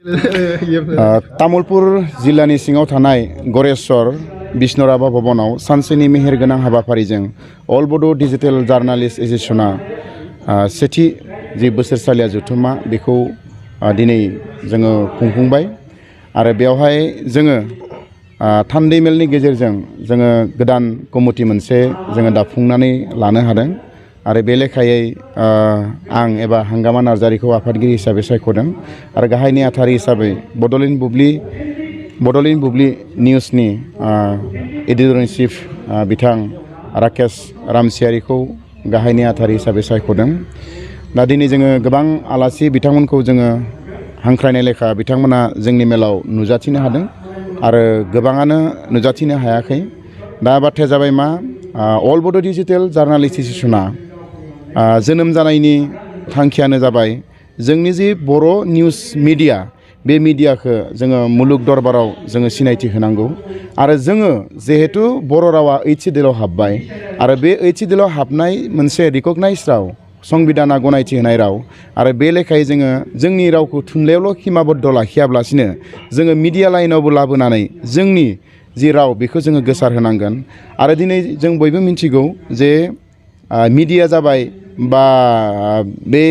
तामुलपुर जिल्लानि सिङाव थानाय गरेस्वर बिष्णुराभा भवनाव सानसेनि मेहेरगोनां हाबाफारिजों अल बड' डिजिटेल जार्नालिस्ट एस'सिएशना सेथि जि बोसोरसालिया जथुम्मा बेखौ दिनै जोङो खुंफुंबाय आरो बेवहाय जोङो थान्दै मेलनि गेजेरजों जोङो गोदान कमिटि मोनसे जोङो दाफुंनानै लानो हादों आरो बे लेखायै आं एबा हांगामा नार्जारिखौ आफादगिरि हिसाबै सायख'दों आरो गाहाय नेहाथारि हिसाबै बड'लेण्ड बुब्लि निउसनि एडिटर इन चिफ बिथां राकेश रामसियारिखौ गाहाय नेहाथारि हिसाबै सायख'दों। दा दिनै जोङो गोबां आलासि बिथांमोनखौ जोङो हांख्रायनाय लेखा बिथांमोना जोंनि मेलाव नुजाथिनो हादों आरो गोबाङानो नुजाथिनो हायाखै। दा बाथ्राया जाबाय मा अल बड' डिजिटेल जार्नालिस्ट एस'सिएशना जोनोम जानायनि थांखियानो जाबाय जोंनि जि बर' निउस मिडिया बे मिडियाखौ जोङो मुलुग दरबाराव जोङो सिनायथि होनांगौ आरो जोङो जिहेतु बर' रावा 8th सिडिउलाव हाबबाय आरो बे 8th सिडिउलाव हाबनाय मोनसे रिकगनाइज राव संबिधाना गनायथि होनाय राव आरो बे लेखायै जोङो जोंनि रावखौ थुनलाइयावल' हिमाबद्ध लाखियाब्लासिनो जोङो मिडिया लाइनावबो लाबोनानै जोंनि जि राव बेखौ जोङो गोसार होनांगोन आरो दिनै जों बयबो मिथिगौ जे मिडिया जाबाय बा बे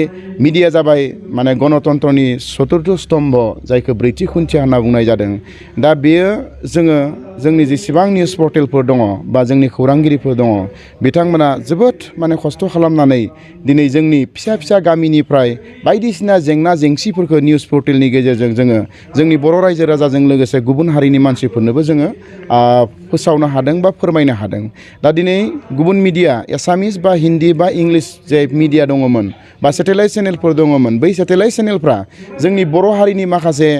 मिडिया जाबाय माने गणतन्त्रनि चतुर्थ स्तम्भ जायखौ ब्रैथि खुन्थिया होनना बुंनाय जादों। दा बेयो जोङो जोंनि जेसेबां निउस पर्टेलफोर दङ बा जोंनि खौरांगिरिफोर दङ बिथांमोना जोबोद माने खस्थ' खालामनानै दिनै जोंनि फिसा फिसा गामिनिफ्राय बायदिसिना जेंना जेंसिफोरखौ निउस पर्टेलनि गेजेरजों जोङो जोंनि बर' रायजो राजाजों लोगोसे गुबुन हारिनि मानसिफोरनोबो जोङो फोसावनो हादों बा फोरमायनो हादों। दा दिनै गुबुन मिडिया एसामिस बा हिन्दी बा इंलिश जे मिडिया दङमोन बा सेटेलाइट चेनेलफोर दङमोन बै सेटेलाइट चेनेलफ्रा जोंनि बर' हारिनि माखासे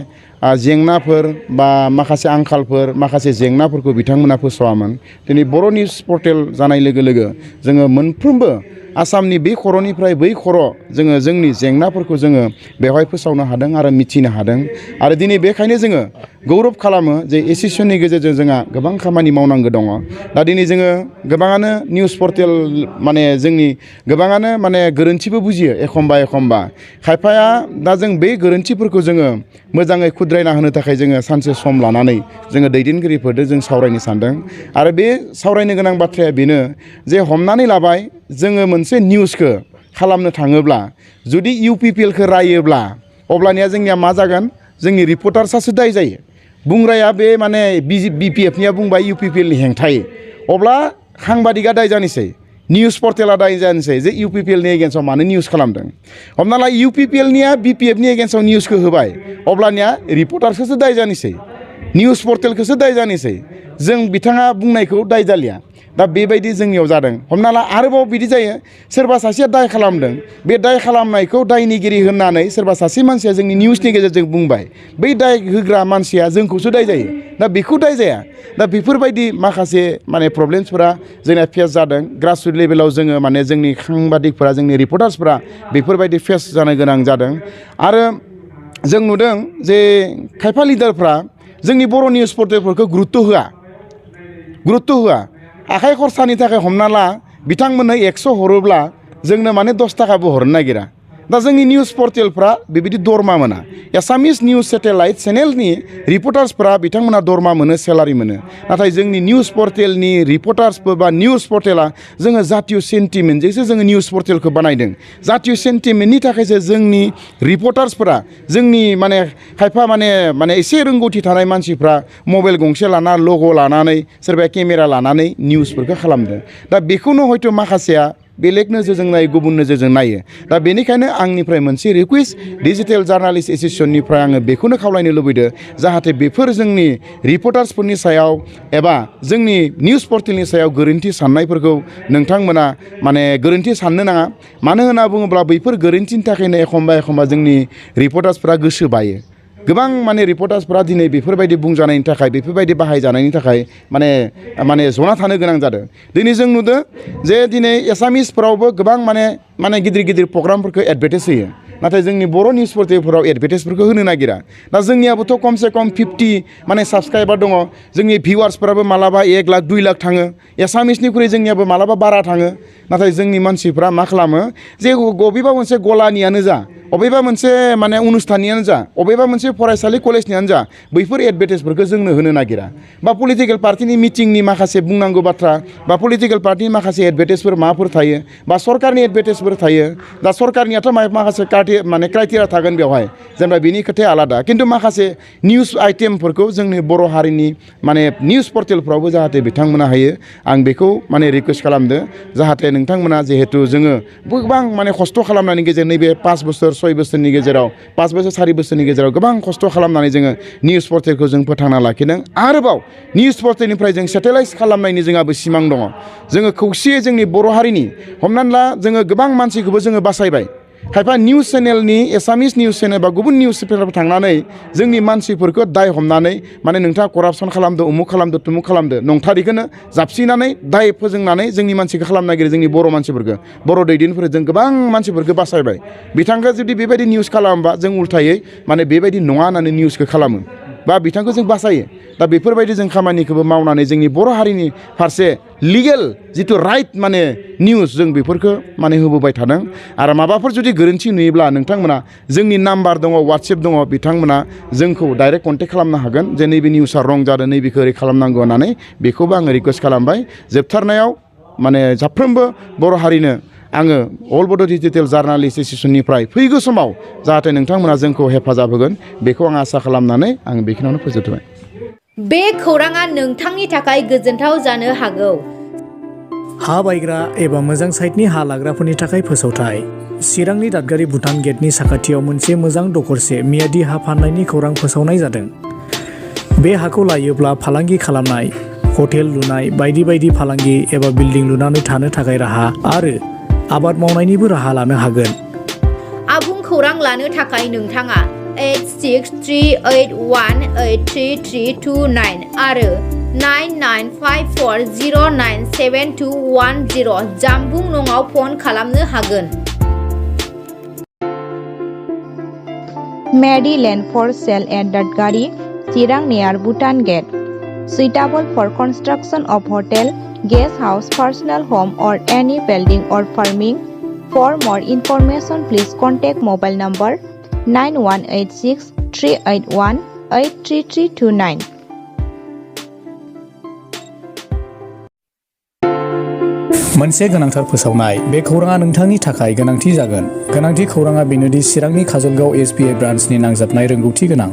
जेंनाफोर बा माखासे आंखालफोर माखासे जेंनाफोरखौ बिथांमोना फोसावामोन। दिनै बर' निउस पर्टेल जानाय लोगो लोगो जोङो मोनफ्रोमबो आसामनि बे खर'निफ्राय बै खर' जोङो जोंनि जेंनाफोरखौ जोङो बेवहाय फोसावनो हादों आरो मिथिनो हादों आरो दिनै बेखायनो जोङो गौरब खालामो जे एस'सिएशननि गेजेरजों जोंहा गोबां खामानि मावनांगौ दङ। दा दिनै जोङो गोबाङानो निउस पर्टेल माने जोंनि गोबाङानो माने गोरोन्थिबो बुजियो एखमबा खायफाया दा जों बे गोरोन्थिफोरखौ जोङो मोजाङै खुद्रायना होनो थाखाय जोङो सानसे सम लानानै जोङो दैदेनगिरिफोरजों जों सावरायनो सानदों आरो बे सावरायनो गोनां बाथ्राया बेनो जे हमनानै लाबाय जोङो मोनसे निउसखौ खालामनो थाङोब्ला जुदि UPPLखौ रायोब्ला अब्लानिया जोंनिया मा जागोन जोंनि रिपर्टार्सआसो दाय जायो। बुंग्राया बे माने BPFनिया बुंबाय UPPLनि हेंथायै अब्ला साংবাদিका दाय जानोसै निउस पर्टेला दाय जानोसै जे UPPLनि एगेन्स्टआव मानो निउस खालामदों। हमना ला UPPLनिया BPFनि एगेन्स्टआव निउसखौ होबाय अब्लानिया रिपर्टार्सखौसो दाय जानोसै निउस पर्टेलखौसो दाय जानोसै जों बिथाङा बुंनायखौ दाय जालिया। दा बेबायदि जोंनियाव जादों। हमना ला आरोबाव बिदि जायो सोरबा सासेया दाय खालामदों बे दाय खालामनायखौ दायनिगिरि होननानै सोरबा सासे मानसिया जोंनि निउसनि गेजेरजों बुंबाय बै दाय होग्रा मानसिया जोंखौसो दाय जायो। दा बेखौ दाय जाया। दा बेफोरबायदि माखासे माने प्रब्लेम्सफोरा जोंना फेस जादों ग्रासरुट लेभेलाव जोङो माने जोंनि साংबादिकफोरा जोंनि रिपर्टार्सफोरा बेफोरबायदि फेस जानो गोनां जादों आरो जों नुदों जे खायफा लिडारफ्रा जोंनि बर' निउस पर्टेलफोरखौ गुरुत्त' होआ आखाइ खरसानि थाखाय हमना ला बिथांमोननो 100 हरोब्ला जोंनो माने 10 थाखाबो हरनो नागिरा। दा जोंनि निउस पर्टेलफ्रा बेबायदि दरमा मोना। एसामिस निउस सेटेलाइट चेनेलनि रिपर्टार्सफ्रा बिथांमोना दरमा मोनो सेलारि मोनो नाथाय जोंनि निउस पर्टेलनि रिपर्टार्सफोर बा निउस पर्टेला जोङो जातीय सेन्टिमेन्टजोंसो जोङो निउस पर्टेलखौ बानायदों। जातीय सेन्टिमेन्टनि थाखायसो जोंनि रिपर्टार्सफोरा जोंनि माने खायफा माने एसे रोंगौथि थानाय मानसिफ्रा मबाइल गंसे लाना लग' लानानै सोरबाया केमेरा लानानै निउसफोरखौ खालामदों। दा बेखौनो हयथ' माखासेया बेलेग नोजोरजों नायो गुबुन नोजोरजों नायो। दा बेनिखायनो आंनिफ्राय मोनसे रिकुवेस्ट डिजिटेल जार्नालिस्ट एस'सिएशननिफ्राय आङो बेखौनो खावलायनो लुबैदों जाहाथे बेफोर जोंनि रिपर्टार्सफोरनि सायाव एबा जोंनि निउस पर्टेलनि सायाव गोरोन्थि साननायफोरखौ नोंथांमोना माने गोरोन्थि साननो नाङा। मानो होनना बुङोब्ला बैफोर गोरोन्थिनि थाखायनो एखमबा जोंनि रिपर्टार्सफोरा गोसो बायो। गोबां माने रिपर्टार्सफोरा दिनै बेफोरबायदि बुंजानायनि थाखाय बेफोरबायदि बाहायजानायनि थाखाय माने जना थानो गोनां जादों। दिनै जों नुदों जे दिनै एसामिसफोरावबो गोबां माने गिदिर प्रग्रामफोरखौ एडभार्टाइज होयो नाथाय जोंनि बर' निउस पर्टेलफोराव एडभार्टाइजफोरखौ होनो नागिरा दा जोंनियाबोथ' खमसे खम 50 माने साबस्क्राइबार दङ जोंनि भिउवार्सफोराबो मालाबा 1 लाख 2 लाख थाङो एसामिसनिख्रुइ जोंनियाबो मालाबा बारा थाङो नाथाय जोंनि मानसिफ्रा मा खालामो जे बबेबा मोनसे गलानियानो जा अबेबा मोनसे माने अनुस्थाननियानो जा अबेबा मोनसे फरायसालि कलेजनियानो जा बैफोर एडभार्टाइजफोरखौ जोंनो होनो नागिरा बा पलिटिकेल पार्टिनि मिटिंनि माखासे बुंनांगौ बाथ्रा बा पलिटिकेल पार्टिनि माखासे एडभार्टाइजफोर माबाफोर थायो बा सरकारनि एडभार्टाइजफोर थायो दा सरकारनियाथ' माखासे माने क्राइटेरिया थागोन बेवहाय जेनेबा बिनि खोथाया आलादा खिन्थु माखासे निउस आइटेमफोरखौ जोंनि बर' हारिनि माने निउस पर्टेलफ्रावबो जाहाथे बिथांमोना हायो आं बेखौ माने रिकुवेस्ट खालामदो जाहाथे नोंथांमोना जिहेतु जोङो गोबां माने खस्थ' खालामनायनि गेजेरजों नैबे 5 बोसोर 6 बोसोरनि गेजेराव 5 बोसोर 4 बोसोरनि गेजेराव गोबां खस्थ' खालामनानै जोङो निउस पर्टेलखौ जों फोथांना लाखिदों आरोबाव निउस पर्टेलनिफ्राय जों सेटेलाइज खालामनायनि जोंहाबो सिमां दङ जोङो खौसेयै जोंनि बर' हारिनि हमनानै ला जोङो गोबां मानसिखौबो जोङो बासायबाय खायफा निउस चेनेलनि एसामिस निउस चेनेल बा गुबुन निउस चेनेलफोर थांनानै जोंनि मानसिफोरखौ दाय हमनानै माने नोंथाङा करापसन खालामदो उमुक खालामदो तुमुक खालामदो नंथारिखौनो जाबसिनानै दाय फोजोंनानै जोंनि मानसिखौ खालामनो नागिरो जोंनि बर' मानसिफोरखौ बर' दैदेनफोर जों गोबां मानसिफोरखौ बासायबाय बिथांखौ जुदि बेबायदि निउस खालामोबा जों उल्थायै माने बेबायदि नङा होननानै निउसखौ खालामो बा बिथांखौ जों बासायो दा बेफोरबायदि जों खामानिखौबो मावनानै जोंनि बर' हारिनि फारसे लिगेल जिथु राइट माने निउस जों बेफोरखौ माने होबोबाय थादों आरो माबाफोर जुदि गोरोन्थि नुयोब्ला नोंथांमोना जोंनि नाम्बार दङ वाट्सएप दङ बिथांमोना जोंखौ डाइरेक्ट कन्टेक्ट खालामनो हागोन जे नैबे निउसआ रं जादों नैबेखौ ओरै खालामनांगौ होननानै बेखौबो आङो रिकुवेस्ट खालामबाय जोबथारनायाव माने साफ्रोमबो बर' हारिनो आङो अल बड' डिजिटेल जार्नालिस्ट एस'सिएशननिफ्राय फैगौ समाव जाहाथे नोंथांमोना जोंखौ हेफाजाब होगोन बेखौ आं आसा खालामनानै आं बेखिनियावनो फोजोबबाय बे खौराङा नोंथांनि थाखाय गोजोनथाव जानो हागौ हा बायग्रा एबा मोजां साइटनि हा लाग्राफोरनि थाखाय फोसावथाय चिरांनि दादगारि भुटान गेटनि साखाथियाव मोनसे मोजां दखरसे मियादि हा फाननायनि खौरां फोसावनाय जादों बे हाखौ लायोब्ला फालांगि खालामनाय हटेल लुनाय बायदि बायदि फालांगि एबा बिल्डिं लुनानै थानो थाखाय राहा आरो आबाद मावनायनिबो राहा लानो हागोन आबुं खौरां लानो थाखाय नोंथाङा 8638183329 आरो 9954097210 जानबुं नङाव फन खालामनो हागोन Mary land for sale at Dadgari, Chirang near Bhutan Gate. Suitable for construction of hotel, guest house, personal home or any building or farming. For more information, please contact mobile number 9186 381 83329. मोनसे गोनांथार फोसावनाय बे खौराङा नोंथांनि थाखाय गोनांथि जागोन गोनांथि खौराङा बेनोदि चिरांनि काजलगाव एसबिआइ ब्रान्चनि नांजाबनाय रोंगौथि गोनां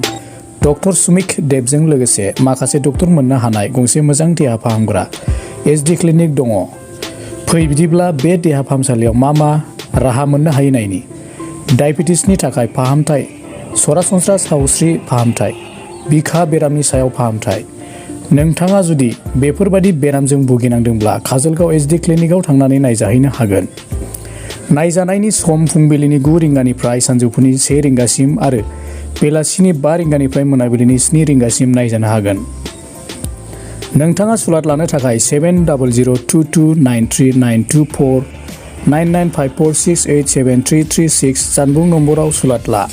डक्टर सुमिक देबजों लोगोसे माखासे डक्टर मोननो हानाय गंसे मोजां देहा फाहामग्रा एसडि क्लिनिक दङ फै बिदिब्ला बे देहा फाहामसालियाव मा राहा मोननो हायो नायनि डायबेटिसनि थाखाय फाहामथाय सरासनस्रा सावस्रि फाहामथाय बिखा बेरामनि सायाव फाहामथाय नोंथाङा जुदि बेफोरबादि बेरामजों भुगिनांदोंब्ला काजलगाव एसडि क्लिनिकआव थांनानै नायजाहैनो हागोन नायजानायनि सम फुंबिलिनि 9 रिंगानिफ्राय सानजौफुनि 1 रिंगासिम आरो बेलासिनि 5 रिंगानिफ्राय मोनाबिलिनि 7 रिंगासिम नायजानो हागोन नोंथाङा सुलाद लानो थाखाय 7002293924 9954687336 जानबुं नम्बराव सुलाद ला